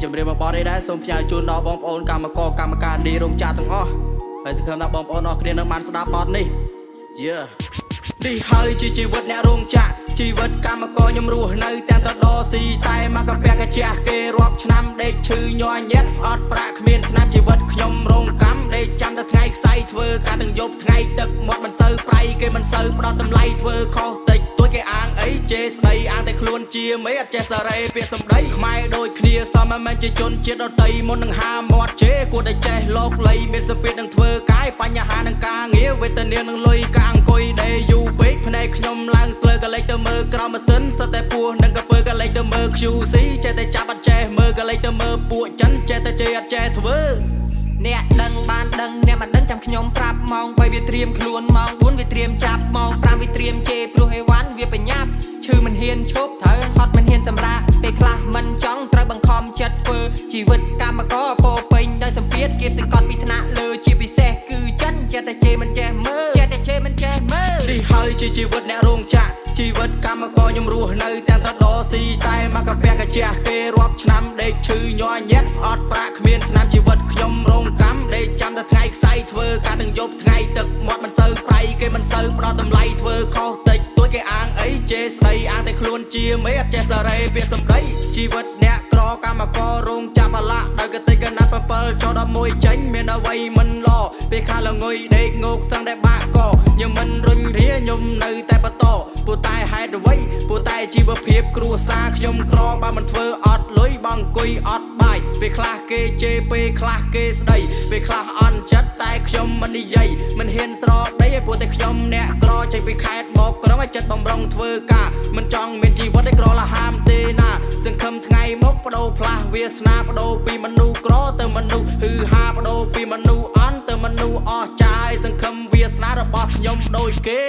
ជំរាបមកបរិយាដែរសូមផ្ញើជូនដល់បងប្អូនកម្មការនេះរោងចក្រទាំងអស់ហើយសង្ឃឹមថាបងប្អូនអរគ្នានឹងបានស្ដាប់បទនេះនេះហើយជាជីវិតអ្នករោងចក្រជីវិតកម្មករខ្ញុំរស់នៅទាំងតដស៊ីតែមកកាពះកាជះគេរាប់ឆ្នាំដេកឈឺញ័រញាក់អត់ប្រាក់គ្មានឆ្នាំជីវិតខ្ញុំរោងកម្មដេកចាំតែថ្ងៃខ្សែធ្វើការទាំងយប់ថ្ងៃទឹកមាត់មិនសូវប្រៃគេមិនសូវផ្ដោតតម្លៃធ្វើខុសតិចទួចគេអាងអីជេរស្ដីអាងតែខ្លួនជាមេអត់ចេះសារ៉េពាក្យសម្ដីខ្មែរដូចគ្នាសមមិនជាជនជាតិដតីមុននឹងហាមាត់ជេរគួរតែចេះលោកលៃមានសម្ពាធនឹងធ្វើកាយបញ្ហានឹងការងារវេទនានឹងលុយកាអង្គុយដេយូពេកភ្នែកខ្ញុំឡើងស្លើកលេចទៅមើលក្រោមម៉ាស៊ីនសិតតែពោះនឹងកពើកលេចទៅមើល QC ចេះតែចាប់អត់ចេះមើលកលេចទៅមើលពួកចិនចេះតែជេរអត់ចេះធ្វើអ្នកដឹងបានដឹងអ្នកមិនដឹងចាំខ្ញុំប្រាប់ម៉ោង3វាត្រៀមខ្លួនម៉ោង4វាត្រៀមចាប់ម៉ោង5វាត្រៀមជេរព្រោះអីវ៉ាន់វាបញ្ញាប់ឈឺមិនហ៊ានឈប់ត្រូវហត់មិនហ៊ានសម្រាកពេលខ្លះមិនចង់ត្រូវបង្ខំចិត្តធ្វើជីវិតកម្មករពោពេញដោយសម្ពាធគៀបសង្កត់ពីថ្នាក់លើជាពិសេសគឺចិនចេះតែជេរមិនចេះមើលចេះតែជេរមិនចេះមើលនេះហើយជាជីវិតអ្នករោងចក្រជីវិតកម្មករខ្ញុំរស់នៅទាំងតដស៊ីតែមកកាពះកាជះគេរាប់ឆ្នាំដេកឈឺញ័រញាក់អត់ប្រាក់គ្មានឆ្នាំជីវិតខ្ញុំរោងកម្មដេកចាំតែថ្ងៃខ្សែធ្វើការទាំងយប់ថ្ងៃទឹកមាត់មិនសូវប្រៃគេមិនសូវផ្ដោតតម្លៃធ្វើខុសតិចទួចគេអាងអីជេរស្ដីអាងតែខ្លួនជាមេអត់ចេះសារ៉េពាក្យសម្ដីជីវិតអ្នកក្រកម្មកររោងចាប់អាឡាដោយកតិកណាត់7ចូល11ចេញមានអ្វីមិនឡពេលខាល្ងុយដេកងោកសឹងតែបាក់កខ្ញុំមិនរុញរាខ្ញុំនៅតែបន្តព្រោះតែហេតុអ្វីព្រោះតែជីវភាពគ្រួសារខ្ញុំក្របើមិនធ្វើអត់លុយបងអង្គុយអត់បាយពេលខ្លះគេជេរពេលខ្លះគេស្ដីពេលខ្លះអន់ចិត្តតែខ្ញុំមិននិយាយមិនហ៊ានស្រដីព្រោះតែខ្ញុំអ្នកក្រចេញពីខេត្តមកក្រុងឲ្យចិត្តបំរុងធ្វើការមិនចង់មានជីវិតឲ្យក្រលហាមទេណាសង្ឃឹមថ្ងៃមកបដូរផ្លាស់វាសនាបដូរពីមនុស្សក្រទៅមនុស្សហឺហាបដូរពីមនុស្សអន់ទៅមនុស្សអស់ចាយសង្ឃឹមវាសនារបស់ខ្ញុំដូចគេ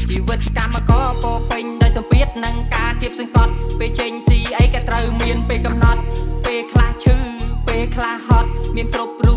ជីវិតកម្មករពោពេញដោយសម្ពាធនិងការគៀបសង្កត់ពេលចេញស៊ីអីក៏ត្រូវមានពេលកំណត់ពេលខ្លះឈឺពេលខ្លះហត់មានគ្រប់រូប